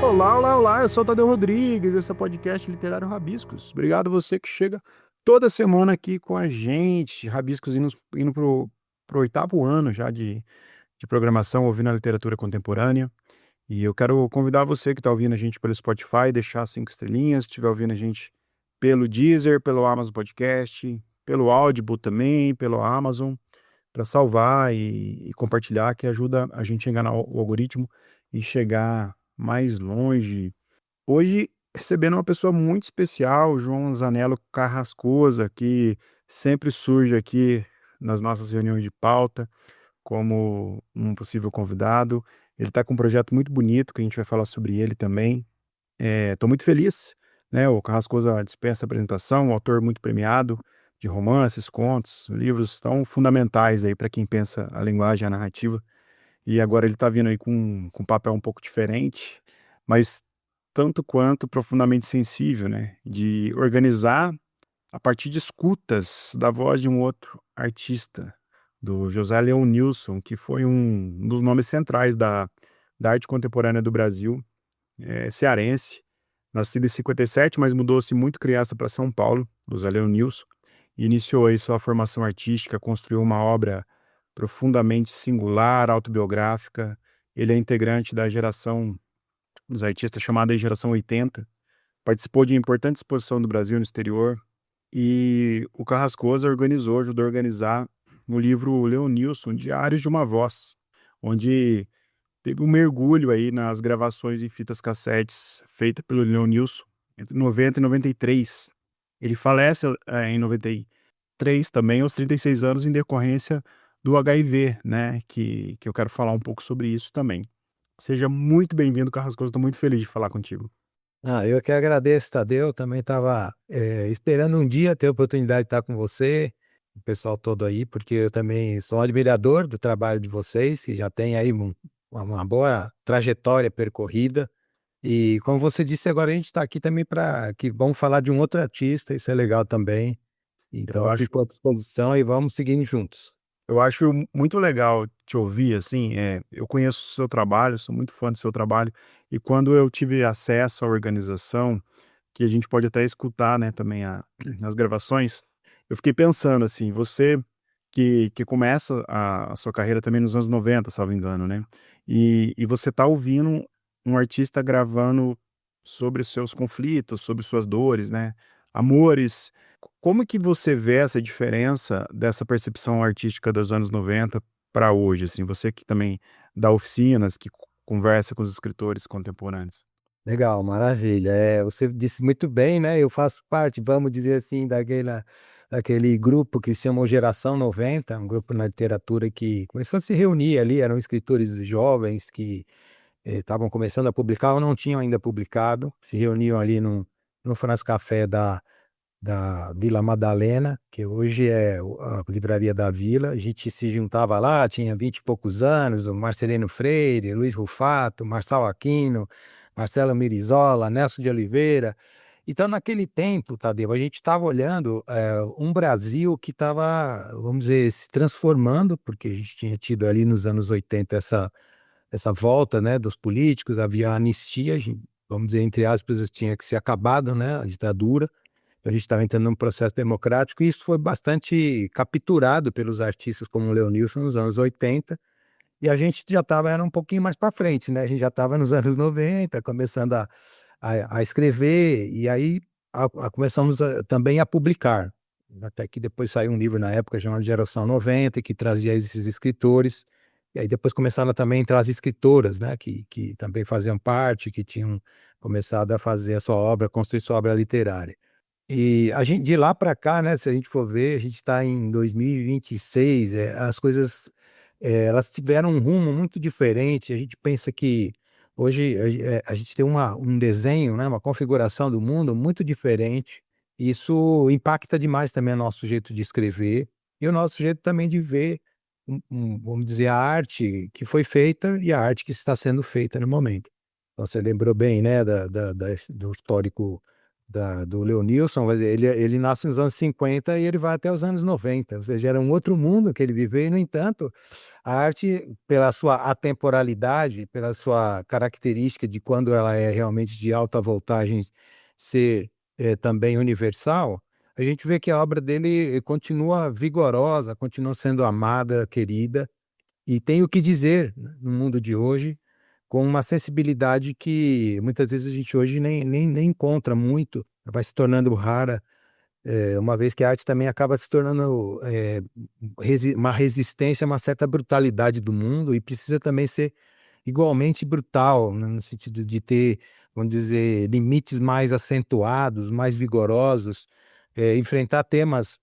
Olá, olá, olá, eu sou o Tadeu Rodrigues, esse é o podcast Literário Rabiscos. Obrigado a você que chega toda semana aqui com a gente. Rabiscos indo pro oitavo ano já de programação, ouvindo a literatura contemporânea. E eu quero convidar você que está ouvindo a gente pelo Spotify, deixar 5 estrelinhas, se estiver ouvindo a gente pelo Deezer, pelo Amazon Podcast, pelo Audible também, pelo Amazon, para salvar e compartilhar, que ajuda a gente a enganar o algoritmo e chegar mais longe. Hoje, recebendo uma pessoa muito especial, João Zanello Carrascosa, que sempre surge aqui nas nossas reuniões de pauta como um possível convidado. Ele está com um projeto muito bonito, que a gente vai falar sobre ele também. Estou muito feliz, né? O Carrascosa dispensa apresentação, um autor muito premiado de romances, contos, livros tão fundamentais aí para quem pensa a linguagem, a narrativa. E agora ele está vindo aí com um papel um pouco diferente, mas tanto quanto profundamente sensível, né? De organizar a partir de escutas da voz de um outro artista, do José Leonilson, que foi um dos nomes centrais da arte contemporânea do Brasil, cearense, nascido em 57, mas mudou-se muito criança para São Paulo, José Leonilson, e iniciou aí sua formação artística, construiu uma obra profundamente singular, autobiográfica. Ele é integrante da geração dos artistas chamada Geração 80, participou de importante exposição do Brasil no exterior, e o Carrascosa ajudou a organizar o livro Leonilson, Diários de uma Voz, onde teve um mergulho aí nas gravações em fitas cassetes feitas pelo Leonilson entre 90 e 93. Ele falece em 93 também, aos 36 anos, em decorrência do HIV, né? Que eu quero falar um pouco sobre isso também. Seja muito bem-vindo, Carrascosa. Estou muito feliz de falar contigo. Eu que agradeço, Tadeu. Também estava esperando um dia ter a oportunidade de estar com você, o pessoal todo aí, porque eu também sou um admirador do trabalho de vocês, que já tem aí uma boa trajetória percorrida. E como você disse, agora a gente está aqui também para que vamos falar de um outro artista, isso é legal também. Eu Então, acho fico à disposição e vamos seguindo juntos. Eu acho muito legal te ouvir, assim, eu conheço o seu trabalho, sou muito fã do seu trabalho, e quando eu tive acesso à organização, que a gente pode até escutar, né, também as gravações, eu fiquei pensando, assim, você que começa a sua carreira também nos anos 90, salvo engano, né, e você tá ouvindo um artista gravando sobre os seus conflitos, sobre suas dores, né, amores. Como que você vê essa diferença dessa percepção artística dos anos 90 para hoje, assim? Você que também dá oficinas, que conversa com os escritores contemporâneos. Legal, maravilha. Você disse muito bem, né? Eu faço parte, vamos dizer assim, daquele grupo que se chamou Geração 90, um grupo na literatura que começou a se reunir ali, eram escritores jovens que estavam começando a publicar ou não tinham ainda publicado, se reuniam ali no France Café da Vila Madalena, que hoje é a Livraria da Vila. A gente se juntava lá, tinha 20 e poucos anos, o Marcelino Freire, Luiz Rufato, Marçal Aquino, Marcelo Mirizola, Nelson de Oliveira. Então, naquele tempo, Tadeu, a gente estava olhando um Brasil que estava, vamos dizer, se transformando, porque a gente tinha tido ali nos anos 80 essa volta, né, dos políticos, havia a anistia, vamos dizer, entre aspas, tinha que ser acabado, né, a ditadura. A gente estava entrando num processo democrático e isso foi bastante capturado pelos artistas como o Leonilson nos anos 80, e a gente já estava era um pouquinho mais para frente, né, a gente já estava nos anos 90, começando a escrever, e aí começamos também a publicar, até que depois saiu um livro na época chamado Geração 90, que trazia esses escritores, e aí depois começaram também a entrar as escritoras, né, que também faziam parte, que tinham começado a fazer a sua obra, construir sua obra literária. E a gente de lá para cá, né, se a gente for ver, a gente está em 2026, as coisas, elas tiveram um rumo muito diferente. A gente pensa que hoje a gente tem um desenho, né, uma configuração do mundo muito diferente. Isso impacta demais também o nosso jeito de escrever e o nosso jeito também de ver, vamos dizer, a arte que foi feita e a arte que está sendo feita no momento. Então você lembrou bem, né, do histórico do Leonilson, mas ele nasce nos anos 50 e ele vai até os anos 90, ou seja, era um outro mundo que ele viveu e, no entanto, a arte, pela sua atemporalidade, pela sua característica de quando ela é realmente de alta voltagem ser, também universal, a gente vê que a obra dele continua vigorosa, continua sendo amada, querida, e tem o que dizer, né, no mundo de hoje, com uma sensibilidade que muitas vezes a gente hoje nem encontra muito, vai se tornando rara, uma vez que a arte também acaba se tornando, uma resistência a uma certa brutalidade do mundo e precisa também ser igualmente brutal, né, no sentido de ter, vamos dizer, limites mais acentuados, mais vigorosos, enfrentar temas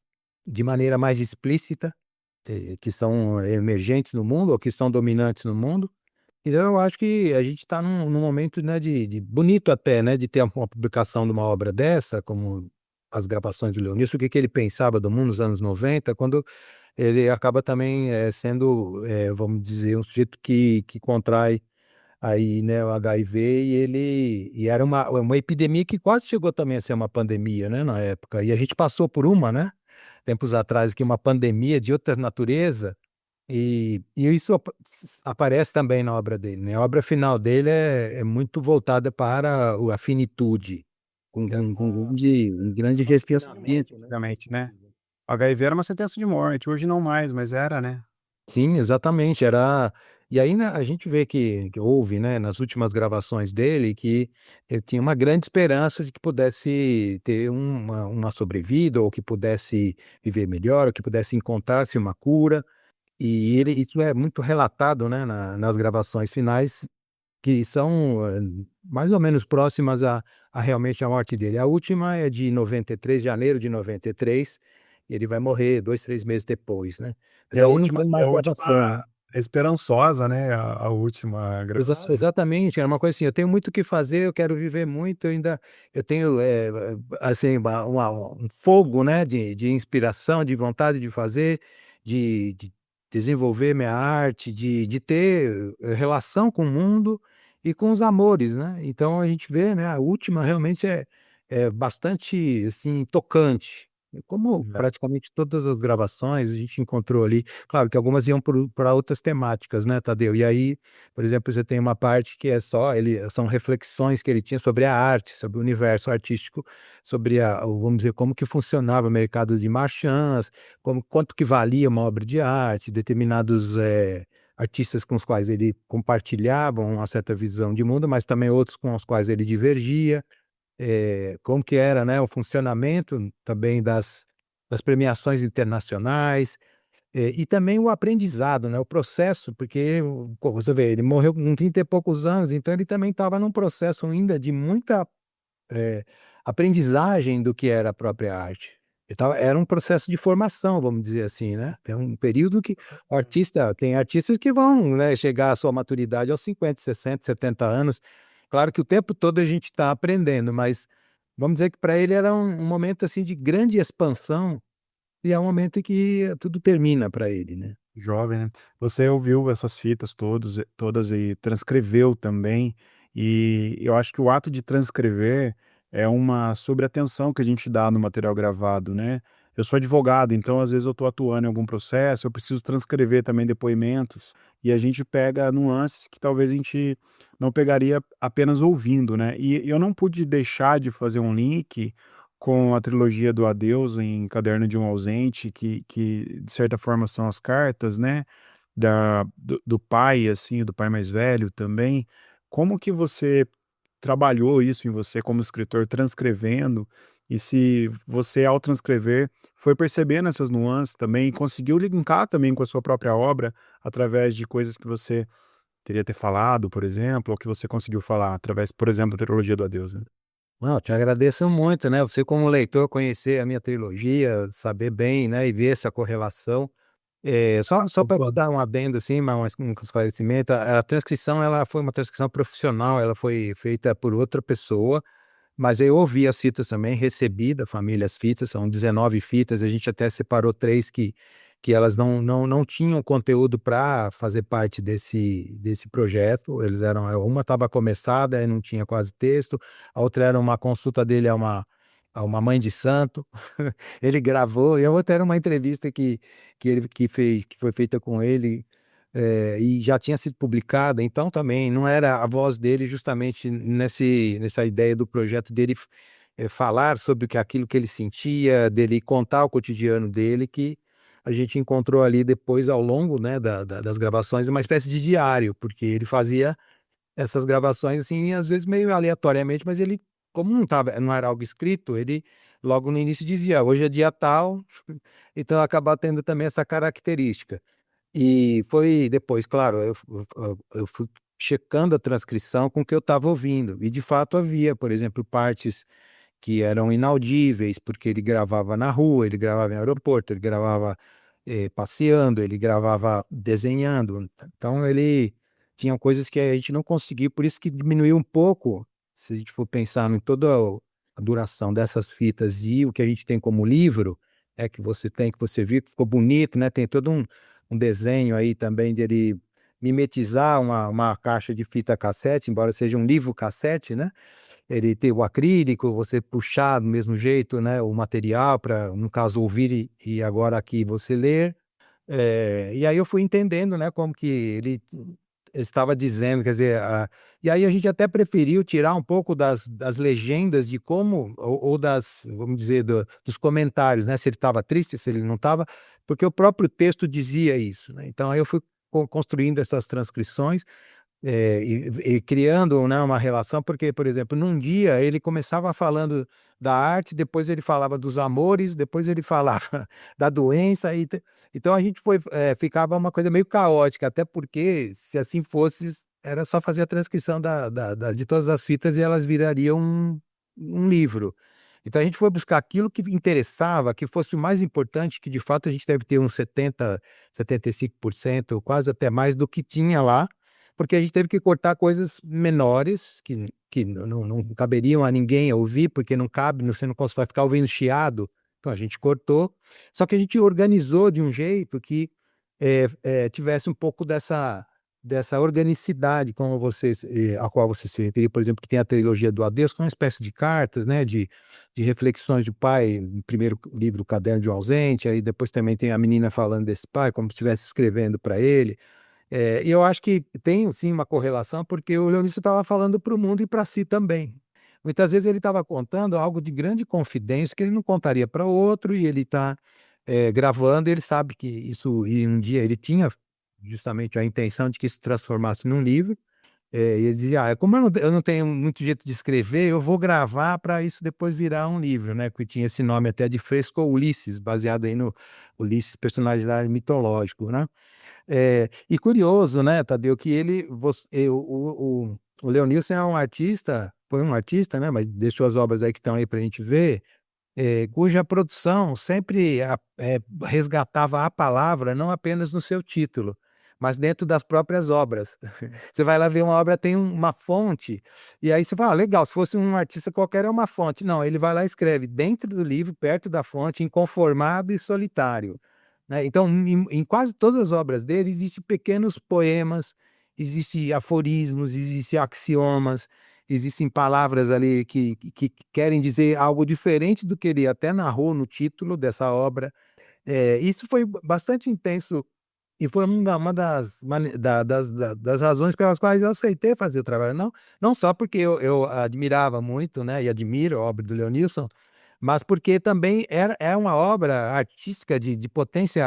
de maneira mais explícita, que são emergentes no mundo ou que são dominantes no mundo. Então eu acho que a gente está num momento, né, de bonito até, né, de ter uma publicação de uma obra dessa, como as gravações do Leonício, o que que ele pensava do mundo nos anos 90, quando ele acaba também, sendo, vamos dizer, um sujeito que contrai aí, né, o HIV e era uma epidemia que quase chegou também a ser uma pandemia, né, na época, e a gente passou por uma, né, tempos atrás, que uma pandemia de outra natureza, e isso aparece também na obra dele, né, a obra final dele é muito voltada para a finitude, um grande Uma sentença de morte refinamento, né. antigamente, né. O HIV era uma sentença de morte, hoje não mais, mas era, né. Sim, exatamente, era e aí, né, a gente vê que houve, né, nas últimas gravações dele, que ele tinha uma grande esperança de que pudesse ter uma sobrevida, ou que pudesse viver melhor, ou que pudesse encontrar-se uma cura, e ele isso é muito relatado, né, nas gravações finais, que são, mais ou menos próximas a realmente a morte dele. A última é de 93, janeiro de 93, e ele vai morrer 2, 3 meses depois, né. Mas aí não tem É mais a gravação, última né. esperançosa, né, a última gravação. Exatamente, era uma coisa assim: "Eu tenho muito o que fazer, eu quero viver muito, eu tenho, assim, um fogo, né, de inspiração, de vontade de fazer, de desenvolver minha arte, de ter, relação com o mundo e com os amores", né. Então a gente vê, né, a última realmente é bastante, assim, tocante, como É. praticamente todas as gravações a gente encontrou ali, claro que algumas iam pra outras temáticas, né, Tadeu, e aí, por exemplo, você tem uma parte que é só ele são reflexões que ele tinha sobre a arte, sobre o universo artístico, sobre vamos dizer, como que funcionava o mercado de marchands, como quanto que valia uma obra de arte, determinados, artistas com os quais ele compartilhava uma certa visão de mundo, mas também outros com os quais ele divergia, como que era, né, o funcionamento também das premiações internacionais, e também o aprendizado, né, o processo, porque você vê, ele morreu com 30 e poucos anos, então ele também estava num processo ainda de muita, eh, aprendizagem do que era a própria arte. Era um processo de formação, vamos dizer assim, né. É um período que o artista tem artistas que vão, né, chegar à sua maturidade aos 50, 60, 70 anos. Claro que o tempo todo a gente está aprendendo, mas vamos dizer que para ele era um momento, assim, de grande expansão e é um momento em que tudo termina para ele, né. Jovem, né. Você ouviu essas fitas todas e transcreveu também, e eu acho que o ato de transcrever é uma sobreatenção que a gente dá no material gravado, né. Eu sou advogado, então às vezes eu estou atuando em algum processo, eu preciso transcrever também depoimentos, e a gente pega nuances que talvez a gente não pegaria apenas ouvindo, né. E eu não pude deixar de fazer um link com a trilogia do Adeus em Caderno de um Ausente, que de certa forma são as cartas, né, do pai, assim, do pai mais velho também. Como que você trabalhou isso em você como escritor, transcrevendo, e se você, ao transcrever, foi percebendo essas nuances também e conseguiu linkar também com a sua própria obra, através de coisas que você teria ter falado, por exemplo, ou que você conseguiu falar através, por exemplo, da trilogia do Adeus, né? Não, te agradeço muito, né, você como leitor conhecer a minha trilogia, saber bem, né, e ver essa correlação. Só para dar um adendo, assim, um esclarecimento, a transcrição ela foi uma transcrição profissional, ela foi feita por outra pessoa, mas eu ouvi as fitas também, recebi da família as fitas, são 19 fitas, a gente até separou 3 que elas não tinham conteúdo para fazer parte desse projeto, eles eram uma estava começada, e não tinha quase texto, a outra era uma consulta dele a Uma Mãe de Santo. Ele gravou, e a outra era uma entrevista que foi feita com ele, e já tinha sido publicada, então também não era a voz dele justamente nessa ideia do projeto dele falar sobre aquilo que ele sentia, dele contar o cotidiano dele, que a gente encontrou ali depois ao longo, né, das gravações, uma espécie de diário, porque ele fazia essas gravações, assim, às vezes meio aleatoriamente, mas ele, como não era algo escrito, ele logo no início dizia: "Hoje é dia tal", então acaba tendo também essa característica. E foi depois, claro, eu fui checando a transcrição com o que eu estava ouvindo, e de fato havia, por exemplo, partes que eram inaudíveis, porque ele gravava na rua, ele gravava em aeroporto, ele gravava, passeando, ele gravava desenhando. Então ele tinha coisas que a gente não conseguiu, por isso que diminuiu um pouco, se a gente for pensar em toda a duração dessas fitas e o que a gente tem como livro, é que você tem, que você viu que ficou bonito, né, tem todo um desenho aí também dele mimetizar uma caixa de fita cassete, embora seja um livro cassete, né. Ele tem o acrílico, você puxar do mesmo jeito, né, o material para, no caso, ouvir e agora aqui você ler. E aí eu fui entendendo, né, como que ele estava dizendo, quer dizer, e aí a gente até preferiu tirar um pouco das legendas de como ou das, vamos dizer, dos comentários, né, se ele estava triste, se ele não estava, porque o próprio texto dizia isso, né. Então aí eu fui construindo essas transcrições, e criando, né, uma relação, porque, por exemplo, num dia ele começava falando da arte, depois ele falava dos amores, depois ele falava da doença, então a gente ficava uma coisa meio caótica, até porque, se assim fosse, era só fazer a transcrição de todas as fitas e elas virariam um livro. Então a gente foi buscar aquilo que interessava, que fosse o mais importante, que de fato a gente deve ter uns 75%, quase até mais do que tinha lá, porque a gente teve que cortar coisas menores que não caberiam a ninguém ouvir, porque não cabe, você não vai ficar ouvindo chiado, então a gente cortou. Só que a gente organizou de um jeito que, tivesse um pouco dessa organicidade, como a qual você se referiu, por exemplo, que tem a trilogia do Adeus, que é uma espécie de cartas, né, de reflexões do pai, no primeiro livro, O Caderno de um Ausente, aí depois também tem a menina falando desse pai, como se estivesse escrevendo para ele. E eu acho que tem sim uma correlação, porque o Leonício estava falando para o mundo e para si também. Muitas vezes ele estava contando algo de grande confidência que ele não contaria para outro, e ele está, gravando, e ele sabe que isso, e um dia ele tinha justamente a intenção de que isso se transformasse num livro, e ele dizia: "Ah, como eu não tenho muito jeito de escrever, eu vou gravar para isso depois virar um livro", né, que tinha esse nome até de Fresco Ulisses, baseado aí no Ulisses, personagem lá mitológico, né. E curioso, né, Tadeu, que o Leonilson é um artista, foi um artista, né, mas deixou as obras aí que estão aí pra gente ver, cuja produção sempre resgatava a palavra não apenas no seu título, mas dentro das próprias obras. Você vai lá ver uma obra, tem uma fonte, e aí você fala: "Ah, legal, se fosse um artista qualquer é uma fonte", não, ele vai lá e escreve dentro do livro, perto da fonte, inconformado e solitário, né. Então em quase todas as obras dele existem pequenos poemas, existe aforismos, existe axiomas, existem palavras ali que querem dizer algo diferente do que ele até narrou no título dessa obra. Isso foi bastante intenso, e foi uma das das razões pelas quais eu aceitei fazer o trabalho. Não só porque eu admirava muito, né, e admiro a obra do Leonilson, mas porque também é uma obra artística de potência,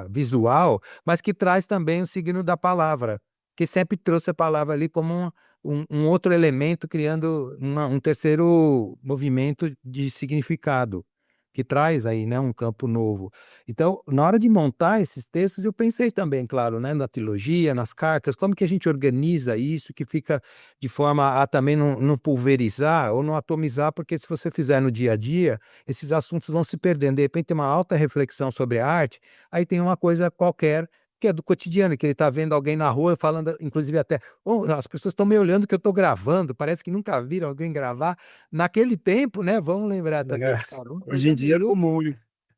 visual, mas que traz também o signo da palavra, que sempre trouxe a palavra ali como um outro elemento, criando um terceiro movimento de significado, que traz aí, né, um campo novo. Então, na hora de montar esses textos, eu pensei também, claro, né, na trilogia, nas cartas, como que a gente organiza isso, que fica de forma a também não pulverizar ou não atomizar, porque se você fizer no dia a dia, esses assuntos vão se perdendo. De repente tem uma alta reflexão sobre a arte, aí tem uma coisa qualquer que é do cotidiano, que ele está vendo alguém na rua falando, inclusive até: "Oh, as pessoas estão me olhando que eu estou gravando, parece que nunca viram alguém gravar". Naquele tempo, né, vamos lembrar, Tadeu, caramba, Hoje já em dia é virou. comum,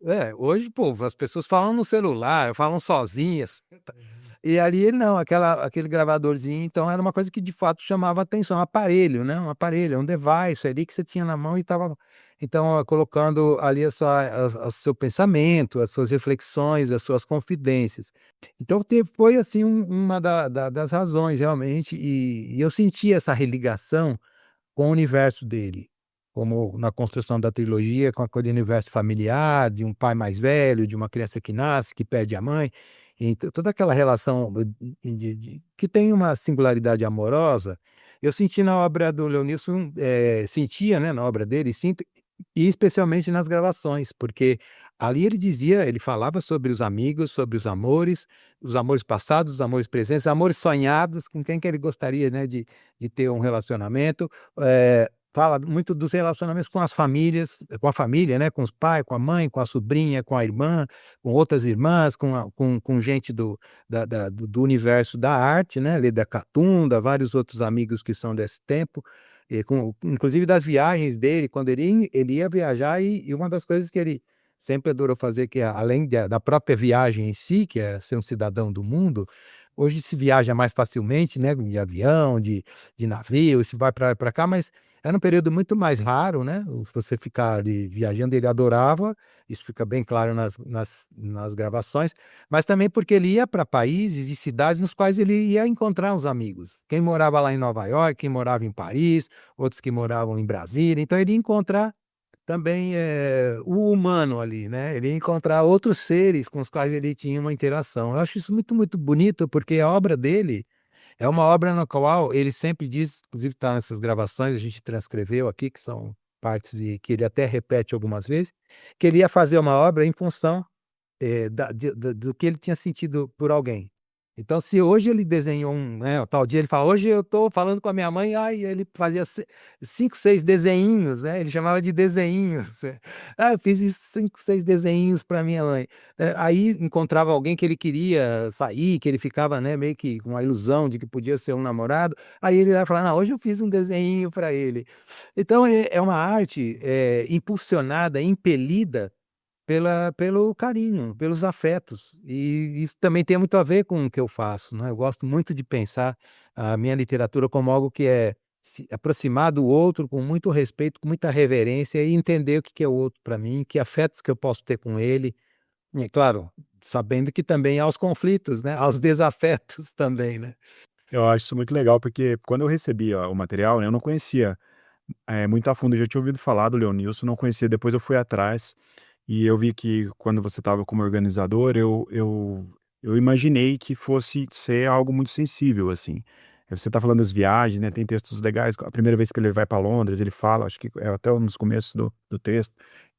né. Hoje, pô, as pessoas falam no celular, falam sozinhas. E ali não, aquele gravadorzinho, então era uma coisa que de fato chamava atenção, um aparelho, né, um aparelho, um device ali que você tinha na mão e estava então, colocando ali a seu pensamento, as suas reflexões, as suas confidências. Então foi assim uma das razões realmente, e eu senti essa religação com o universo dele, como na construção da trilogia, com aquele universo familiar, de um pai mais velho, de uma criança que nasce, que perde a mãe, então toda aquela relação que tem uma singularidade amorosa, eu senti na obra do Leonilson, sentia, né, na obra dele, sinto, e especialmente nas gravações, porque ali ele falava sobre os amigos, sobre os amores passados, os amores presentes, amores sonhados, com quem que ele gostaria, né, de ter um relacionamento, fala muito dos relacionamentos com as famílias, com a família, né, com os pais, com a mãe, com a sobrinha, com a irmã, com outras irmãs, com gente do universo da arte, né, ali da Catunda, vários outros amigos que são desse tempo, e inclusive das viagens dele, quando ele ia viajar, e uma das coisas que ele sempre adorou fazer, que além da própria viagem em si, que é ser um cidadão do mundo, hoje se viaja mais facilmente, né, de avião, de navio, se vai para cá, mas era um período muito mais raro, né, você ficar ali viajando, ele adorava, isso fica bem claro nas gravações, mas também porque ele ia para países e cidades nos quais ele ia encontrar os amigos. Quem morava lá em Nova York, quem morava em Paris, outros que moravam em Brasília, então ele ia encontrar também, o humano ali, né, ele ia encontrar outros seres com os quais ele tinha uma interação. Eu acho isso muito, muito bonito, porque a obra dele é uma obra na qual ele sempre diz, inclusive está nessas gravações, a gente transcreveu aqui, que são partes e que ele até repete algumas vezes, que ele ia fazer uma obra em função do que ele tinha sentido por alguém. Então, se hoje ele desenhou tal dia ele fala: "Hoje eu estou falando com a minha mãe", ai, ele fazia 5, 6 desenhinhos, né, ele chamava de desenhinhos. "Ah, eu fiz isso 5, 6 desenhinhos para minha mãe". Aí encontrava alguém que ele queria sair, que ele ficava, né, meio que com a ilusão de que podia ser um namorado, aí ele ia falar: "Não, hoje eu fiz um desenhinho para ele". Então é uma arte, impulsionada, impelida pelo carinho, pelos afetos, e isso também tem muito a ver com o que eu faço, né, eu gosto muito de pensar a minha literatura como algo que é se aproximar do outro com muito respeito, com muita reverência e entender o que que é o outro para mim, que afetos que eu posso ter com ele, e claro, sabendo que também há os conflitos, né, há os desafetos também, né. Eu acho isso muito legal, porque quando eu recebi, o material, né, eu não conhecia, muito a fundo, eu já tinha ouvido falar do Leonilson, não conhecia, depois eu fui atrás, e eu vi que quando você estava como organizador, eu imaginei que fosse ser algo muito sensível, assim. Você está falando das viagens, né, tem textos legais, a primeira vez que ele vai para Londres, ele fala, acho que é até nos começos do texto,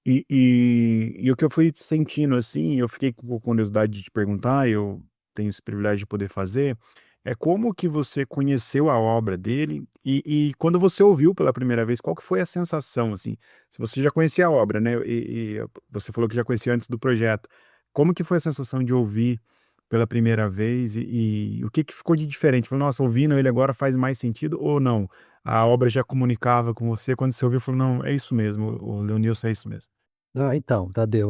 e o que eu fui sentindo, assim, eu fiquei com curiosidade de te perguntar, eu tenho esse privilégio de poder fazer, é como que você conheceu a obra dele e quando você ouviu pela primeira vez, qual que foi a sensação, assim? Se você já conhecia a obra, né, você falou que já conhecia antes do projeto. Como que foi a sensação de ouvir pela primeira vez e o que que ficou de diferente? Falou: "Nossa, ouvindo ele agora faz mais sentido", ou não? A obra já comunicava com você, quando você ouviu, falou: "Não, é isso mesmo, o Leonilson é isso mesmo"? Ah, então, Tadeu,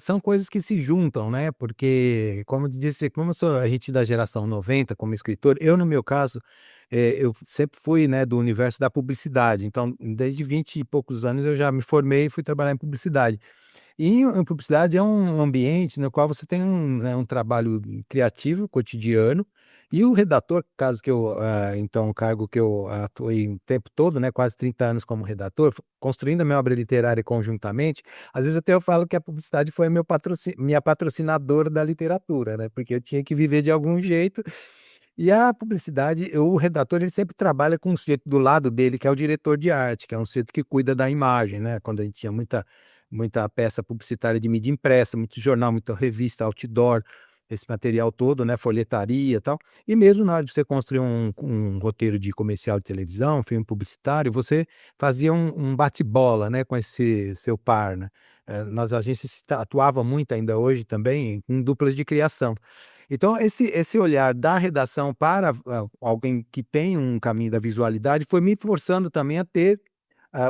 são coisas que se juntam, né, porque, como eu disse, como eu sou a gente da geração 90 como escritor, eu no meu caso, eu sempre fui, né, do universo da publicidade, então desde 20 e poucos anos eu já me formei e fui trabalhar em publicidade. E em publicidade é um ambiente no qual você tem um trabalho criativo, cotidiano, e o redator, caso que eu, então o cargo que eu atuei o tempo todo, né, quase 30 anos como redator, construindo a minha obra literária conjuntamente, às vezes até eu falo que a publicidade foi minha patrocinadora da literatura, né, porque eu tinha que viver de algum jeito, e a publicidade, o redator, ele sempre trabalha com um sujeito do lado dele, que é o diretor de arte, que é um sujeito que cuida da imagem, né, quando a gente tinha muita peça publicitária de mídia impressa, muito jornal, muita revista, outdoor, esse material todo, né, folhetaria e tal. E mesmo na hora de você construir um roteiro de comercial de televisão, um filme publicitário, você fazia um bate-bola, né, com esse seu par, né. Nas agências se atuava muito ainda hoje também em duplas de criação. Então esse olhar da redação para, alguém que tem um caminho da visualidade foi me forçando também a ter,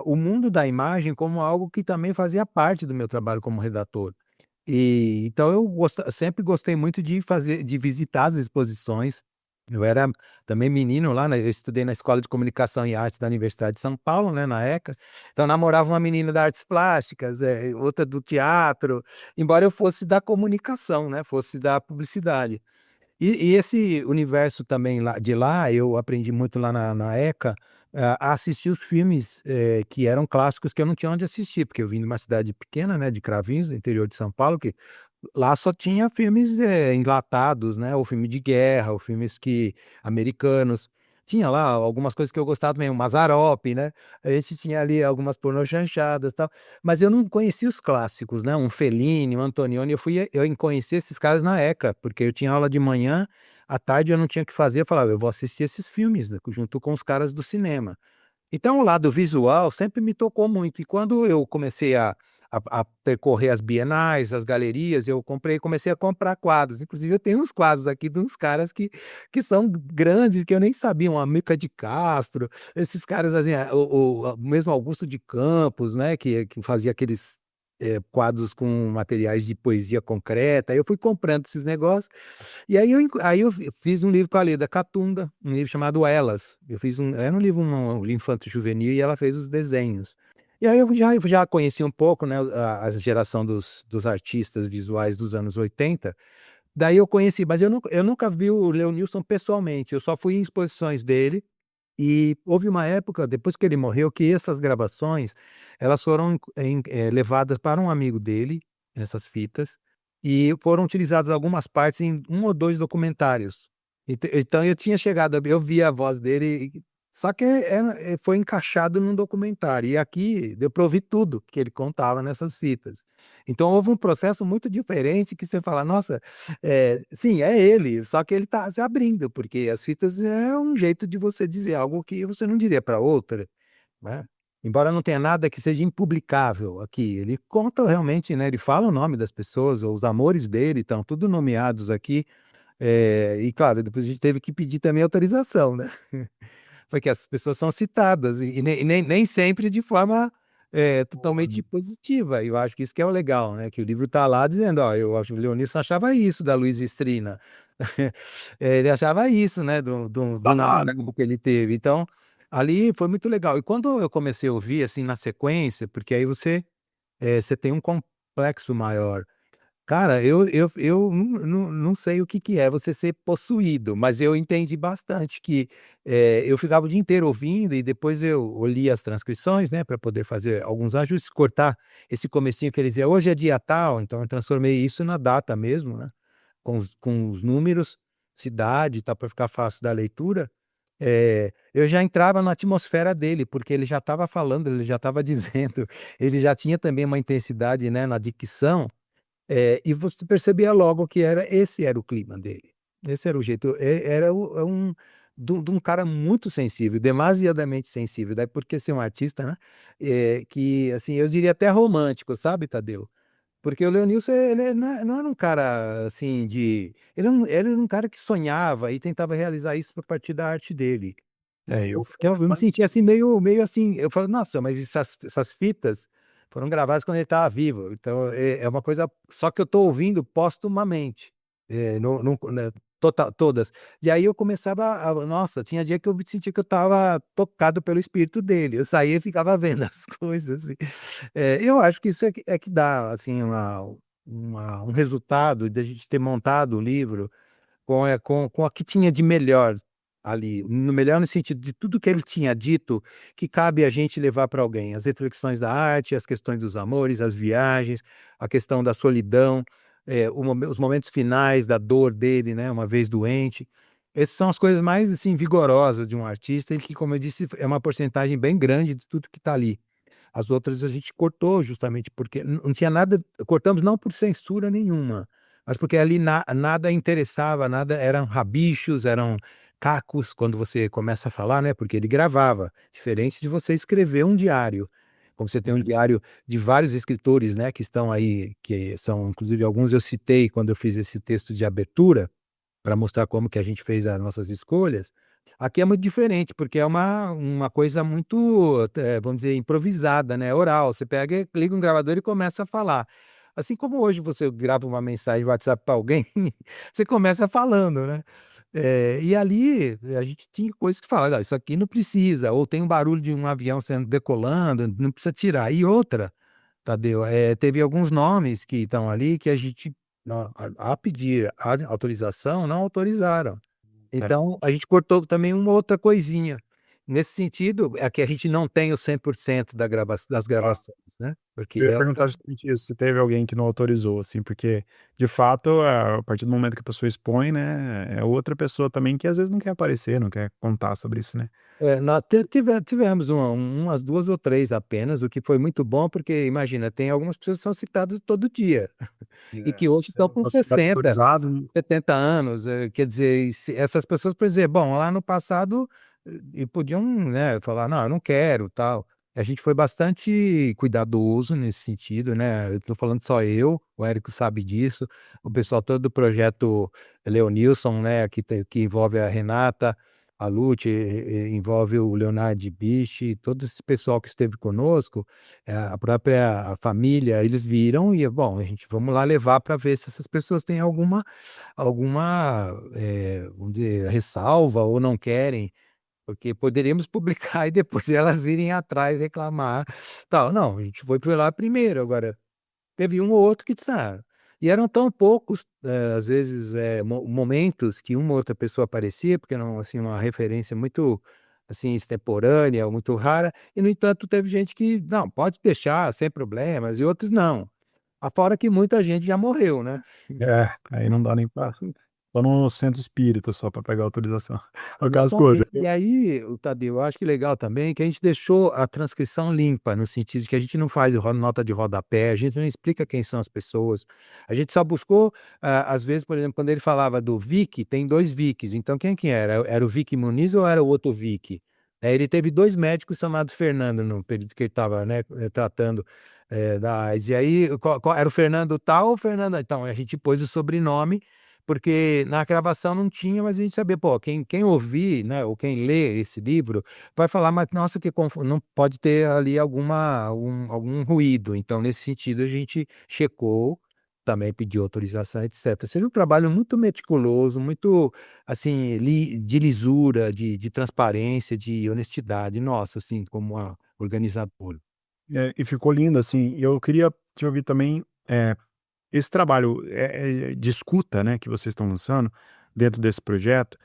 o mundo da imagem como algo que também fazia parte do meu trabalho como redator. E então eu sempre gostei muito de visitar as exposições. Eu era também menino lá, né, eu estudei na Escola de Comunicação e Artes da Universidade de São Paulo, né, na ECA, então namorava uma menina da artes plásticas, outra do teatro, embora eu fosse da comunicação, né, fosse da publicidade. E esse universo também lá, eu aprendi muito lá na ECA, a assistir os filmes, que eram clássicos que eu não tinha onde assistir, porque eu vim de uma cidade pequena, né, de Cravinhos, no interior de São Paulo, que lá só tinha filmes, enlatados, né, ou filme de guerra, ou filmes que americanos. Tinha lá algumas coisas que eu gostava também, o Mazzaropi, né, a gente tinha ali algumas pornochanchadas, tal, mas eu não conhecia os clássicos, né, um Fellini, um Antonioni, eu conheci esses caras na ECA, porque eu tinha aula de manhã, à tarde eu não tinha o que fazer, eu falava: "Eu vou assistir esses filmes, né, junto com os caras do cinema". Então o lado visual sempre me tocou muito, e quando eu comecei a percorrer as bienais, as galerias, comecei a comprar quadros, inclusive eu tenho uns quadros aqui de uns caras que são grandes, que eu nem sabia, um Amilcar de Castro, esses caras assim, o mesmo Augusto de Campos, né, que fazia aqueles, quadros com materiais de poesia concreta, aí eu fui comprando esses negócios, e aí eu fiz um livro com a Leda Catunda, um livro chamado Elas. Era um livro, um infanto-juvenil, e ela fez os desenhos. E aí eu já conheci um pouco, né, a geração dos artistas visuais dos anos 80. Daí eu conheci, mas eu nunca vi o Leonilson pessoalmente, eu só fui em exposições dele, e houve uma época, depois que ele morreu, que essas gravações, elas foram levadas para um amigo dele, essas fitas, e foram utilizadas algumas partes em um ou 2 documentários. Então eu tinha chegado eu vi a voz dele, só que foi encaixado num documentário, e aqui deu para ouvir tudo que ele contava nessas fitas. Então houve um processo muito diferente, que você fala: "Nossa, sim, é ele, só que ele está se abrindo", porque as fitas é um jeito de você dizer algo que você não diria para outra, né. Embora não tenha nada que seja impublicável aqui, ele conta realmente, né, ele fala o nome das pessoas, ou os amores dele estão tudo nomeados aqui, e claro, depois a gente teve que pedir também autorização, né. Porque as pessoas são citadas, e nem sempre de forma, totalmente positiva, e eu acho que isso que é o legal, né, que o livro está lá dizendo: "Ó, eu acho que o Leonício achava isso da Luísa Strina". Ele achava isso, né, do namorado que ele teve, então, ali foi muito legal. E quando eu comecei a ouvir, assim, na sequência, porque aí você tem um complexo maior. Cara, eu não sei o que que é você ser possuído, mas eu entendi bastante que, eu ficava o dia inteiro ouvindo, e depois eu li as transcrições, né, para poder fazer alguns ajustes, cortar esse comecinho que ele dizia: "Hoje é dia tal", então eu transformei isso na data mesmo, né, com os números, cidade e tal, para ficar fácil da leitura. Eu já entrava na atmosfera dele, porque ele já estava falando, ele já estava dizendo, ele já tinha também uma intensidade, né, na dicção, e você percebia logo que esse era o clima dele, esse era o jeito, era de um cara muito sensível, demasiadamente sensível, daí porque ser um artista, né, que, assim, eu diria até romântico, sabe, Tadeu? Porque o Leonilson, ele não era um cara, assim, ele era um cara que sonhava e tentava realizar isso a partir da arte dele. Eu me sentia assim meio assim, eu falo: "Nossa, mas essas fitas foram gravadas quando ele estava vivo", então é uma coisa só que eu estou ouvindo postumamente, não, né, todas. E aí eu começava nossa, tinha dia que eu sentia que eu estava tocado pelo espírito dele, eu saía e ficava vendo as coisas, assim. Eu acho que isso é que dá, assim, um resultado de a gente ter montado o livro com a que tinha de melhor ali, no melhor no sentido de tudo que ele tinha dito, que cabe a gente levar para alguém, as reflexões da arte, as questões dos amores, as viagens, a questão da solidão, os momentos finais da dor dele, né, uma vez doente. Essas são as coisas mais, assim, vigorosas de um artista, e que, como eu disse, é uma porcentagem bem grande de tudo que está ali. As outras a gente cortou justamente porque não tinha nada, cortamos não por censura nenhuma, mas porque ali nada interessava, nada, eram rabichos, eram cacos, quando você começa a falar, né, porque ele gravava, diferente de você escrever um diário. Como você tem um diário de vários escritores, né, que estão aí, que são inclusive alguns eu citei quando eu fiz esse texto de abertura, para mostrar como que a gente fez as nossas escolhas. Aqui é muito diferente, porque é uma coisa muito, vamos dizer, improvisada, né, oral. Você pega, liga um gravador e começa a falar. Assim como hoje você grava uma mensagem de WhatsApp para alguém, você começa falando, né. E ali a gente tinha coisas que falava: "Olha, isso aqui não precisa", ou tem um barulho de um avião sendo decolando, não precisa tirar. E outra, Tadeu, teve alguns nomes que estão ali que a gente, a pedir a autorização, não autorizaram. Certo. Então, a gente cortou também uma outra coisinha. Nesse sentido, é que a gente não tem o 100% das Ó, gravações, né, porque eu ia é perguntar justamente isso, se teve alguém que não autorizou, assim, porque, de fato, a partir do momento que a pessoa expõe, né, é outra pessoa também que às vezes não quer aparecer, não quer contar sobre isso, né. nós tivemos umas 2 ou 3 apenas, o que foi muito bom, porque imagina, tem algumas pessoas que são citadas todo dia, e É, que hoje isso é estão com uma atividade 60, autorizada, né. 70 anos, quer dizer, e se essas pessoas, por dizer: "Bom, lá no passado", e podiam, né, falar: "Não, eu não quero", tal. A gente foi bastante cuidadoso nesse sentido, né, eu estou falando só eu, o Érico sabe disso, o pessoal todo do projeto Leonilson, né, que envolve a Renata, a Lute, envolve o Leonardo Biche, todo esse pessoal que esteve conosco, a própria família, eles viram e, bom, a gente vamos lá levar para ver se essas pessoas têm alguma, vamos dizer, ressalva ou não querem, porque poderíamos publicar e depois elas virem atrás reclamar, tal. Não, a gente foi por lá primeiro, agora teve um ou outro que disse: "Ah", e eram tão poucos, às vezes, momentos que uma ou outra pessoa aparecia, porque era assim, uma referência muito, assim, extemporânea, muito rara, e no entanto teve gente que: "Não, pode deixar, sem problemas", e outros não. Afora que muita gente já morreu, né. É, aí não dá nem pra só no centro espírita só pra pegar autorização. Aquelas coisas. Exatamente. E aí, o Tadeu, eu acho que legal também que a gente deixou a transcrição limpa, no sentido de que a gente não faz nota de rodapé, a gente não explica quem são as pessoas. A gente só buscou, às vezes, por exemplo, quando ele falava do Vic, tem 2 Vics, então quem que era? Era o Vic Muniz ou era o outro Vic? Ele teve 2 médicos chamados Fernando no período que ele estava, né, tratando, da AIDS. E aí, qual era o Fernando tal ou Fernando, então a gente pôs o sobrenome, porque na gravação não tinha, mas a gente sabia, pô, quem ouvir, né, ou quem lê esse livro, vai falar: "Mas nossa, que não pode ter ali algum ruído". Então, nesse sentido, a gente checou, também pediu autorização, etcétera. Seria um trabalho muito meticuloso, muito, assim, de lisura, de transparência, de honestidade nossa, assim, como a organizador. E ficou lindo, assim, e eu queria te ouvir também, esse trabalho, de escuta, né, que vocês estão lançando dentro desse projeto,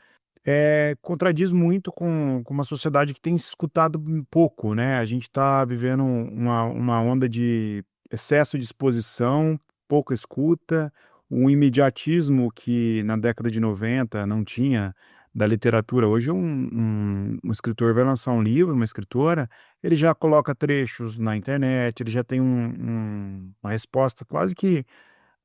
contradiz muito com uma sociedade que tem se escutado um pouco, né, a gente está vivendo uma onda de excesso de exposição, pouca escuta, um imediatismo que na década de 90 não tinha da literatura. Hoje um escritor vai lançar um livro, uma escritora, ele já coloca trechos na internet, ele já tem uma resposta quase que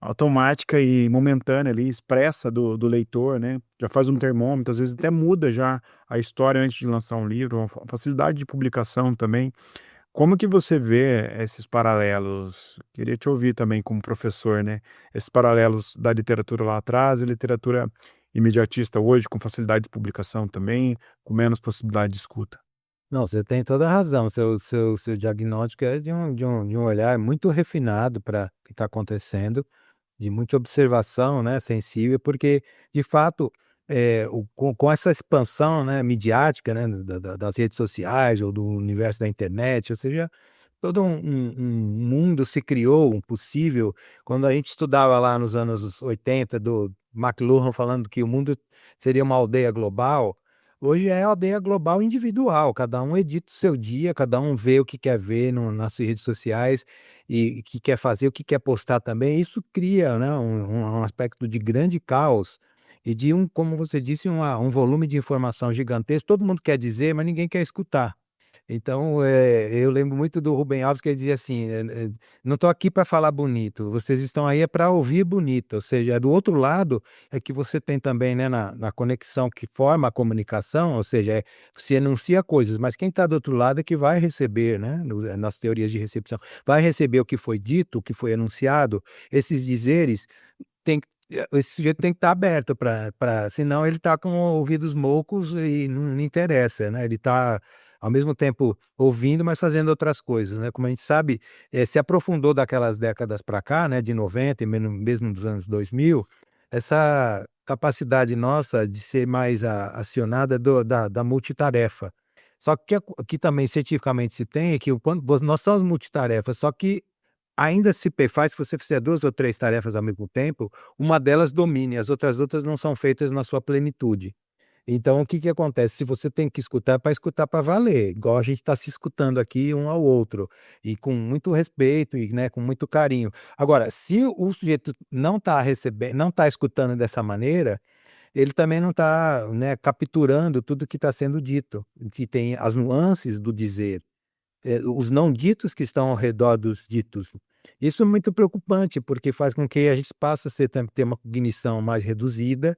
automática e momentânea ali, expressa do leitor, né, já faz um termômetro, às vezes até muda já a história antes de lançar um livro, uma facilidade de publicação também. Como que você vê esses paralelos? Queria te ouvir também como professor, né, esses paralelos da literatura lá atrás e literatura imediatista hoje, com facilidade de publicação também, com menos possibilidade de escuta. Não, você tem toda a razão, seu diagnóstico é de um olhar muito refinado para o que está acontecendo. De muita observação, né, sensível, porque de fato, com essa expansão, né, midiática, né, das redes sociais ou do universo da internet, ou seja, todo um mundo se criou, um possível, quando a gente estudava lá nos anos 80 do McLuhan falando que o mundo seria uma aldeia global, hoje é aldeia global individual, cada um edita o seu dia, cada um vê o que quer ver nas redes sociais, e o que quer fazer, o que quer postar também, isso cria, né, um aspecto de grande caos e de como você disse, um volume de informação gigantesco, todo mundo quer dizer, mas ninguém quer escutar. Então, eu lembro muito do Rubem Alves que ele dizia assim, "Não estou aqui para falar bonito, vocês estão aí é para ouvir bonito", ou seja, do outro lado é que você tem também, né, na conexão que forma a comunicação, ou seja, você enuncia coisas, mas quem está do outro lado é que vai receber, né, nas teorias de recepção, vai receber o que foi dito, o que foi enunciado, esses dizeres tem que esse sujeito tem que estar aberto para senão ele está com ouvidos moucos e não interessa, né, ele está ao mesmo tempo ouvindo, mas fazendo outras coisas, né. Como a gente sabe, se aprofundou daquelas décadas para cá, né, de 90 e mesmo dos anos 2000, essa capacidade nossa de ser mais acionada da multitarefa. Só que o que também cientificamente se tem é que quando nós somos multitarefas, só que ainda se perfaz se você fizer 2 ou 3 tarefas ao mesmo tempo, uma delas domine, as outras não são feitas na sua plenitude. Então o que que acontece? Se você tem que escutar, para escutar para valer, igual a gente está se escutando aqui um ao outro, e com muito respeito e, né, com muito carinho. Agora, se o sujeito não está recebendo, não está escutando dessa maneira, ele também não está, né, capturando tudo que está sendo dito, que tem as nuances do dizer, os não ditos que estão ao redor dos ditos. Isso é muito preocupante, porque faz com que a gente passe a ter uma cognição mais reduzida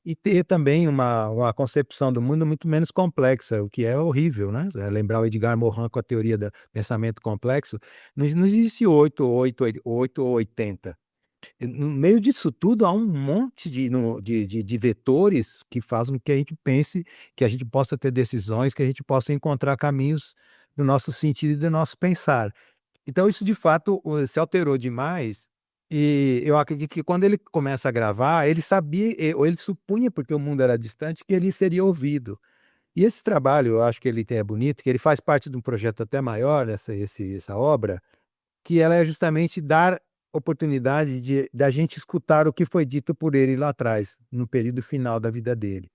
e ter também uma concepção do mundo muito menos complexa, o que é horrível, né. Lembrar o Edgar Morin com a teoria do pensamento complexo, não existe 8 ou 80. No meio disso tudo há um monte de vetores que fazem com que a gente pense, que a gente possa ter decisões, que a gente possa encontrar caminhos do nosso sentido e do nosso pensar. Então isso de fato, se alterou demais, e eu acredito que quando ele começa a gravar, ele sabia, ou ele supunha, porque o mundo era distante, que ele seria ouvido. E esse trabalho, eu acho que ele é bonito, que ele faz parte de um projeto até maior, essa obra, que ela é justamente dar oportunidade de da gente escutar o que foi dito por ele lá atrás, no período final da vida dele.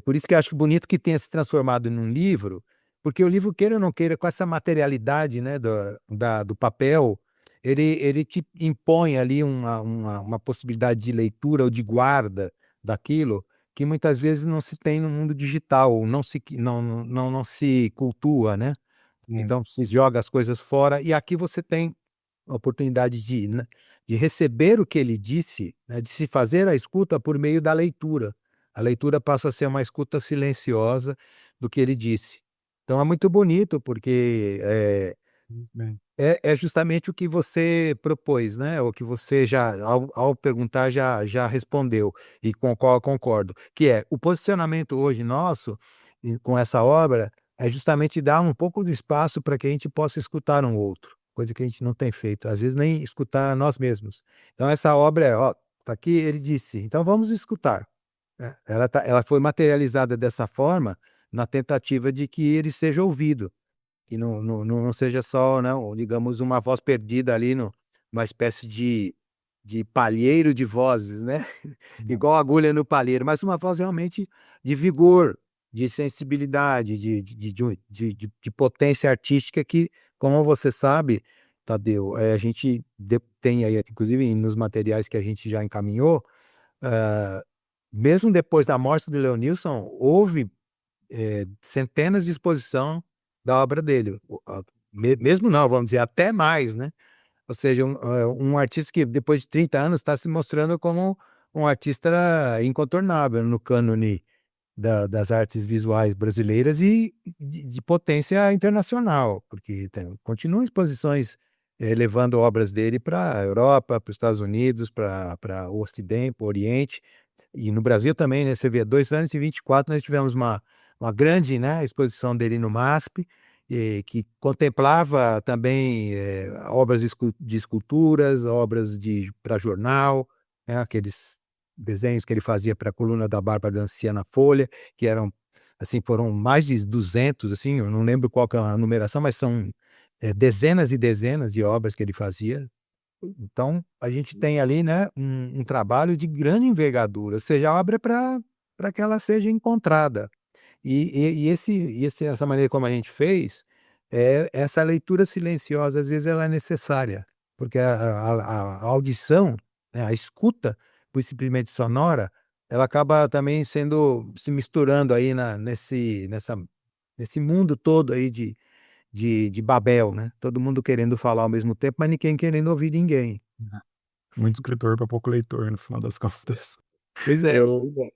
Por isso que eu acho bonito que tenha se transformado num livro, porque o livro, queira ou não queira, com essa materialidade, né, do papel, ele te impõe ali uma possibilidade de leitura ou de guarda daquilo, que muitas vezes não se tem no mundo digital, ou não se cultua, né. Hum. Então se joga as coisas fora, e aqui você tem a oportunidade de, né, de receber o que ele disse, né, de se fazer a escuta por meio da leitura. A leitura passa a ser uma escuta silenciosa do que ele disse. Então é muito bonito, porque, Muito bem. é justamente o que você propôs, né, o que você já ao perguntar já respondeu, e com o qual eu concordo, que é o posicionamento hoje nosso, com essa obra, é justamente dar um pouco de espaço para que a gente possa escutar um outro, coisa que a gente não tem feito, às vezes nem escutar nós mesmos. Então essa obra é: "Ó, tá aqui, ele disse, então vamos escutar", né. Ela foi materializada dessa forma, na tentativa de que ele seja ouvido. Que não seja só, né, digamos, uma voz perdida ali numa espécie de palheiro de vozes, né, Não. igual agulha no palheiro, mas uma voz realmente de vigor, de sensibilidade, de potência artística que, como você sabe, Tadeu, a gente tem aí, inclusive nos materiais que a gente já encaminhou, hã, mesmo depois da morte do Leonilson, houve centenas de exposição da obra dele, mesmo não, vamos dizer, até mais, né. Ou seja, um artista que depois de 30 anos está se mostrando como um artista incontornável no cânone das artes visuais brasileiras, e de potência internacional, porque continuam exposições, levando obras dele para a Europa, para os Estados Unidos, para o Ocidente, para o Oriente. E no Brasil também, né, você vê, 2 anos e 24 nós tivemos uma grande, né, exposição dele no MASP, que contemplava também, obras de esculturas, obras para jornal, né, aqueles desenhos que ele fazia para a coluna da Bárbara Dancia na Folha, que eram, assim, foram mais de 200, assim, eu não lembro qual que é a numeração, mas são, dezenas e dezenas de obras que ele fazia. Então, a gente tem ali, né, um trabalho de grande envergadura, ou seja, a obra é para que ela seja encontrada. Essa maneira como a gente fez, essa leitura silenciosa, às vezes ela é necessária, porque a audição, né, a escuta, por simplesmente sonora, ela acaba também se misturando aí nesse mundo todo aí de Babel, né, todo mundo querendo falar ao mesmo tempo, mas ninguém querendo ouvir ninguém. Muito escritor para pouco leitor, no final das contas. Pois é, Eu pois é.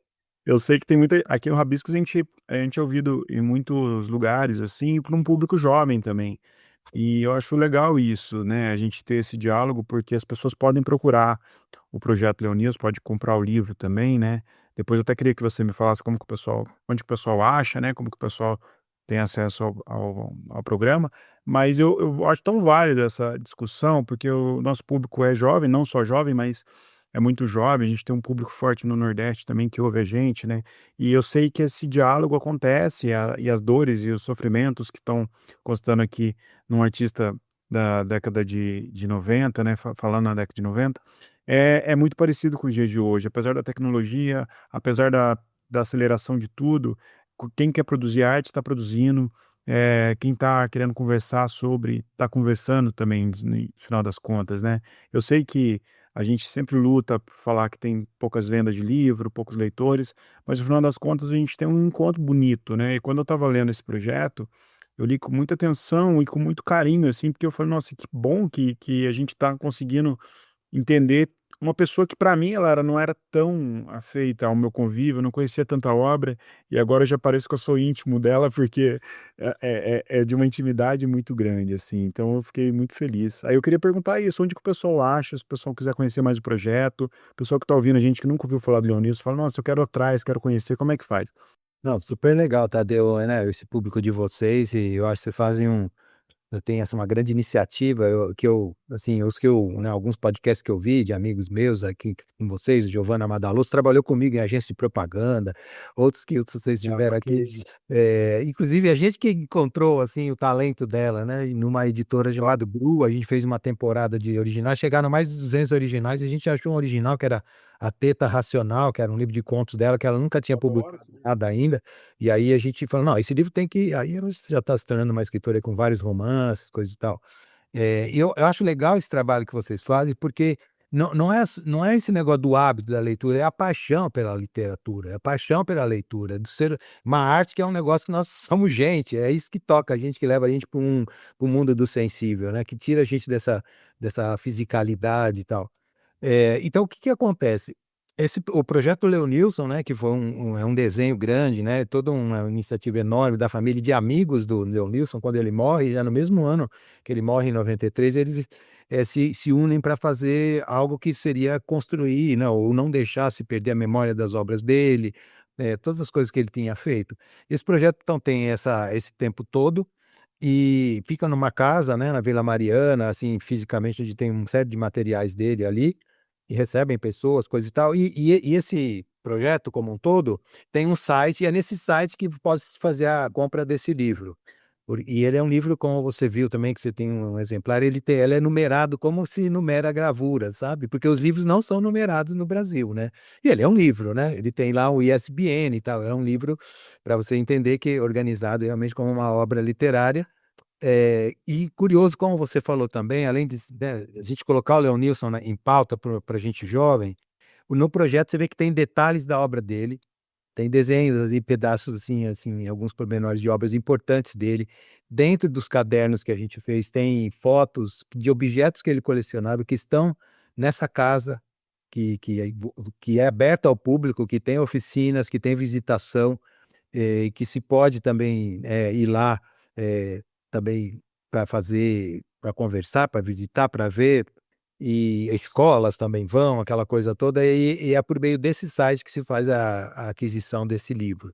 eu sei que tem muita aqui no Rabiscos a gente é ouvido em muitos lugares, assim, para um público jovem também. E eu acho legal isso, né, a gente ter esse diálogo, porque as pessoas podem procurar o Projeto Leonidas, pode comprar o livro também, né. Depois eu até queria que você me falasse como que o pessoal onde que o pessoal acha, né, como que o pessoal tem acesso ao programa, mas eu acho tão válida essa discussão, porque o nosso público é jovem, não só jovem, mas é muito jovem, a gente tem um público forte no Nordeste também que ouve a gente, né, e eu sei que esse diálogo acontece, e as dores e os sofrimentos que estão constando aqui num artista da década de 90, né, falando na década de 90, é muito parecido com os dias de hoje, apesar da tecnologia, apesar da aceleração de tudo, quem quer produzir arte está produzindo, quem está querendo conversar sobre, está conversando também, no final das contas, né. Eu sei que a gente sempre luta por falar que tem poucas vendas de livro, poucos leitores, mas no final das contas a gente tem um encontro bonito, né. E quando eu estava lendo esse projeto, eu li com muita atenção e com muito carinho, assim, porque eu falei: "Nossa, que bom que a gente está conseguindo entender uma pessoa que para mim não era tão afeita ao meu convívio, eu não conhecia tanta obra, e agora eu já pareço que eu sou íntimo dela, porque é de uma intimidade muito grande, assim, então eu fiquei muito feliz. Aí eu queria perguntar isso, onde que o pessoal acha, se o pessoal quiser conhecer mais o projeto, o pessoal que está ouvindo a gente que nunca ouviu falar do Leonísio, fala: "Nossa, eu quero ir atrás, quero conhecer", como é que faz? Não, super legal, Tadeu, né, esse público de vocês e eu acho que vocês fazem tem essa uma grande iniciativa, assim, os que eu, né, alguns podcasts que eu vi de amigos meus aqui com vocês, Giovanna Madaloso trabalhou comigo em agência de propaganda, outros que vocês Ah, tiveram aqui, bacana. inclusive a gente que encontrou, assim, o talento dela, né, e numa editora chamada Bru, a gente fez uma temporada de originais, chegaram mais de 200 originais e a gente achou um original que era A Teta Racional, que era um livro de contos dela, que ela nunca tinha publicado nada ainda, e aí a gente falou: "Não, esse livro tem que", aí ela já está se tornando uma escritora com vários romances, coisa e tal. Eu acho legal esse trabalho que vocês fazem, porque não é esse negócio do hábito da leitura, é a paixão pela literatura, é a paixão pela leitura, de ser uma arte que é um negócio que nós somos gente, é isso que toca a gente, que leva a gente para um mundo do sensível, né, que tira a gente dessa fisicalidade e tal. Então o que que acontece? O projeto Leonilson, né, que foi um desenho grande, né, toda uma iniciativa enorme da família e de amigos do Leonilson, quando ele morre, já no mesmo ano que ele morre, em 93, eles, se unem para fazer algo que seria construir, né, ou não deixar se perder a memória das obras dele, todas as coisas que ele tinha feito. Esse projeto, então, tem esse tempo todo, e fica numa casa, né, na Vila Mariana, assim, fisicamente, onde tem uma série de materiais dele ali, e recebem pessoas, coisa e tal. E esse projeto como um todo, tem um site, e é nesse site que pode-se fazer a compra desse livro. E ele é um livro, como você viu também, que você tem um exemplar, ele é numerado como se numera a gravura, sabe, porque os livros não são numerados no Brasil, né. E ele é um livro, né, ele tem lá o ISBN e tal, é um livro para você entender que é organizado realmente como uma obra literária, e curioso, como você falou também, além de, né, a gente colocar o Leonilson em pauta pra gente jovem, no projeto você vê que tem detalhes da obra dele, tem desenhos e pedaços, assim, alguns pormenores de obras importantes dele. Dentro dos cadernos que a gente fez, tem fotos de objetos que ele colecionava, que estão nessa casa, que é aberta ao público, que tem oficinas, que tem visitação, que se pode também, ir lá, também para conversar, para visitar, para ver, e escolas também vão, aquela coisa toda, e é por meio desse site que se faz a aquisição desse livro.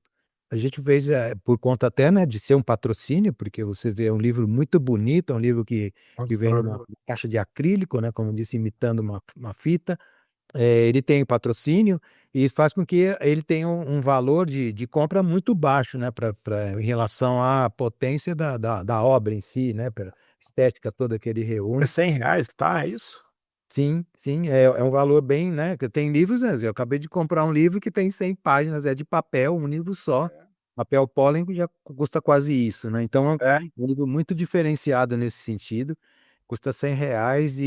A gente fez, por conta até, né, de ser um patrocínio, porque você vê, é um livro muito bonito, é um livro que vem numa caixa de acrílico, né, como eu disse, imitando uma fita. Ele tem patrocínio e faz com que ele tenha um valor de compra muito baixo, né, em relação à potência da obra em si, né, pela estética toda que ele É reúne. R$ 100 que tá, é isso? Sim, sim, é um valor bem, né, que tem livros, né, eu acabei de comprar um livro que tem 100 páginas, é de papel, um livro só, papel pólen já custa quase isso, né, então é É. um livro muito diferenciado nesse sentido, custa R$ 100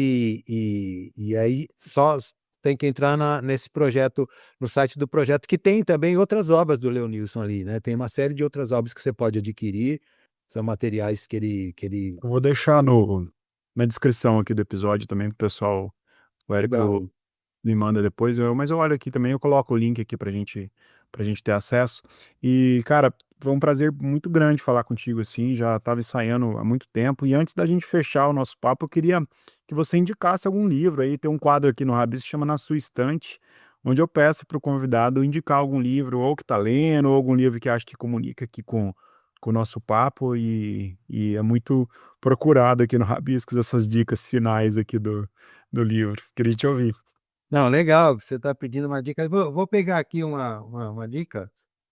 e aí só tem que entrar nesse projeto, no site do projeto, que tem também outras obras do Leonilson ali, né, tem uma série de outras obras que você pode adquirir, são materiais que ele Eu vou deixar no na descrição aqui do episódio também, pro pessoal, o legal. Érico me manda depois, mas eu olho aqui também, eu coloco o link aqui pra gente ter acesso. E, cara, foi um prazer muito grande falar contigo, assim, já estava ensaiando há muito tempo. E antes da gente fechar o nosso papo, eu queria que você indicasse algum livro aí. Tem um quadro aqui no Rabis que chama Na Sua Estante, onde eu peço para o convidado indicar algum livro, ou que tá lendo, ou algum livro que acha que comunica aqui com com o nosso papo e é muito procurado aqui no Rabiscos essas dicas finais aqui do livro. Queria te ouvir. Não, legal, você está pedindo uma dica. Vou pegar aqui uma dica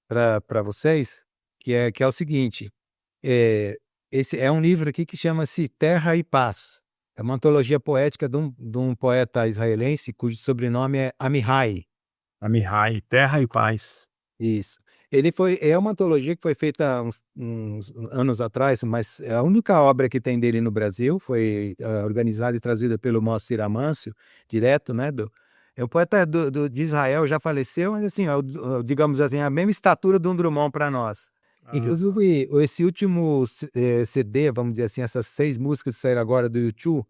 para vocês, que é o seguinte: é, esse é um livro aqui que chama-se Terra e Paz. É uma antologia poética de um poeta israelense cujo sobrenome é Amihai. Amihai, Terra e Paz. Isso. É uma antologia que foi feita há uns anos atrás, mas é a única obra que tem dele no Brasil, foi, organizada e trazida pelo Moacir Amâncio, direto, né, é um poeta de Israel, já faleceu, mas assim, digamos assim, a mesma estatura de um Drummond para nós. Ah, Inclusive, esse último CD, vamos dizer assim, essas 6 músicas que saíram agora do U2,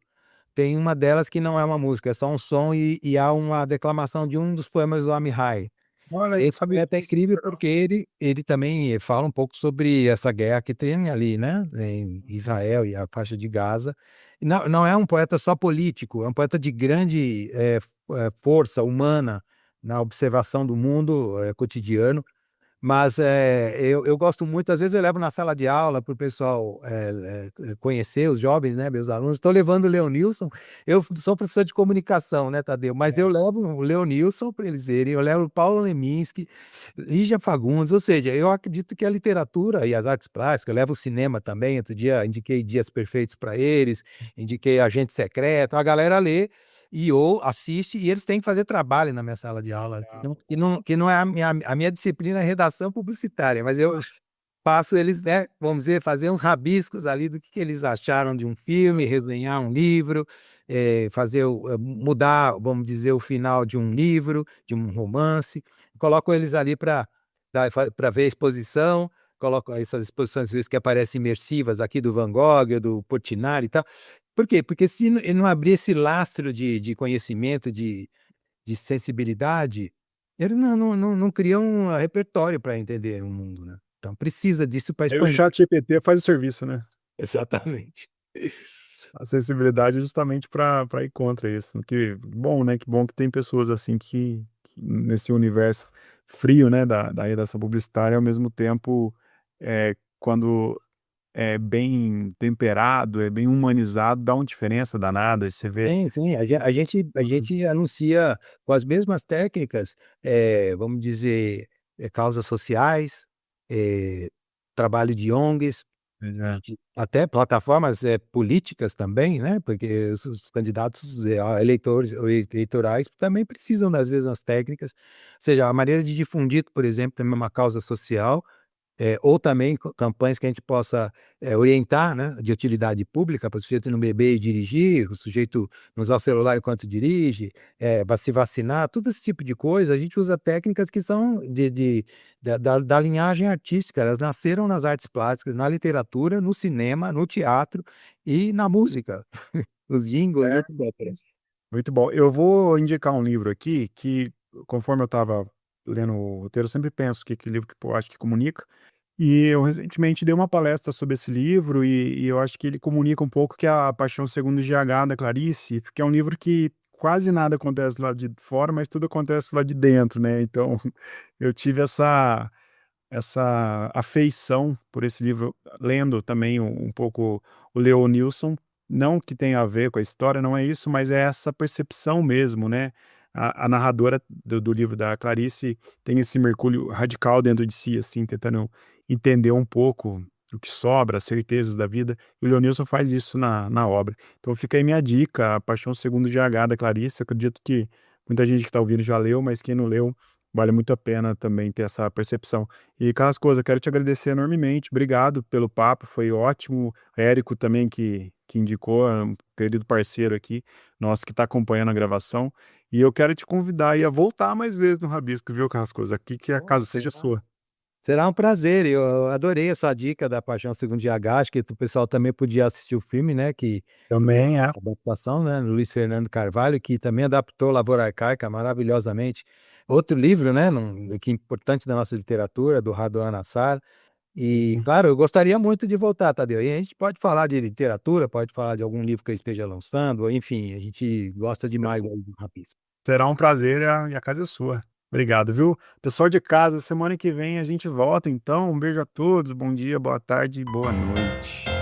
tem uma delas que não é uma música, é só um som e há uma declamação de um dos poemas do Amihai. olha aí, não Esse sabia poeta é disso. incrível porque ele também fala um pouco sobre essa guerra que tem ali, né, em Israel e a faixa de Gaza. E não é um poeta só político, é um poeta de grande, força humana na observação do mundo, cotidiano. Mas, eu gosto muito, às vezes eu levo na sala de aula para o pessoal, conhecer os jovens, né, meus alunos. Estou levando o Leonilson, eu sou professor de comunicação, né, Tadeu, mas eu levo o Leonilson para eles verem, eu levo o Paulo Leminski, Lígia Fagundes, ou seja, eu acredito que a literatura e as artes plásticas, eu levo o cinema também, outro dia indiquei Dias Perfeitos para eles, indiquei Agente Secreto, a galera lê ou assiste, e eles têm que fazer trabalho na minha sala de aula, que não é a minha disciplina é redação publicitária, mas eu faço eles, né, vamos dizer, fazer uns rabiscos ali do que eles acharam de um filme, resenhar um livro, fazer mudar, vamos dizer, o final de um livro, de um romance. Coloco eles ali para ver a exposição, coloco essas exposições às vezes que aparecem imersivas aqui do Van Gogh, do Portinari e tal. Por quê? Porque se ele não abrir esse lastro de conhecimento, de sensibilidade, ele não cria um repertório para entender o mundo, né. Então precisa disso para Aí o expandir. ChatGPT faz o serviço, né? Exatamente. A sensibilidade é justamente para ir contra isso. Que bom, né? Que bom que tem pessoas assim que nesse universo frio, né, da redação publicitária, ao mesmo tempo, quando é bem temperado, é bem humanizado, dá uma diferença danada. Você vê. Sim, sim, a gente anuncia com as mesmas técnicas, vamos dizer, causas sociais, eh, trabalho de ONGs, É. até plataformas, políticas também, né, porque os candidatos, a eleitorais também precisam das mesmas técnicas, ou seja, a maneira de difundir, por exemplo, também uma causa social. Ou também campanhas que a gente possa, orientar, né, de utilidade pública para o sujeito não beber e dirigir, o sujeito não usar o celular enquanto dirige, se vacinar, todo esse tipo de coisa, a gente usa técnicas que são da linhagem artística, elas nasceram nas artes plásticas, na literatura, no cinema, no teatro e na música, os jingles, É, etcétera. muito bom. Eu vou indicar um livro aqui que, conforme eu estava lendo o roteiro, eu sempre penso que livro que eu acho que comunica. E eu recentemente dei uma palestra sobre esse livro e eu acho que ele comunica um pouco que é A Paixão Segundo GH, da Clarice, que é um livro que quase nada acontece lá de fora, mas tudo acontece lá de dentro, né? Então eu tive essa afeição por esse livro, lendo também um pouco o Leonilson, não que tenha a ver com a história, não é isso, mas é essa percepção mesmo, né? A narradora do livro da Clarice tem esse mergulho radical dentro de si, assim, tentando entender um pouco o que sobra, as certezas da vida, e o Leonilson faz isso na obra. Então fica aí minha dica, A Paixão Segundo GH, da Clarice. Eu acredito que muita gente que está ouvindo já leu, mas quem não leu, vale muito a pena também ter essa percepção. E Carrascosa, eu quero te agradecer enormemente. Obrigado pelo papo, foi ótimo. Érico também que indicou, é um querido parceiro aqui, nosso que está acompanhando a gravação. E eu quero te convidar aí a voltar mais vezes no Rabisco, viu, Carrascosa? Aqui que a Oh, casa seja sua. será um prazer, eu adorei a sua dica da Paixão Segundo GH, acho que o pessoal também podia assistir o filme, né, que Também é. a adaptação, né, Luiz Fernando Carvalho, que também adaptou Lavoura Arcaica maravilhosamente. Outro livro, né, que é importante da nossa literatura, do Radoan Assar. E, Sim. claro, eu gostaria muito de voltar, Tadeu. E a gente pode falar de literatura, pode falar de algum livro que eu esteja lançando, ou enfim, a gente gosta demais do Rabisco. Será um prazer e a casa é sua. Obrigado, viu? Pessoal de casa, semana que vem a gente volta, então. Um beijo a todos, bom dia, boa tarde e boa noite.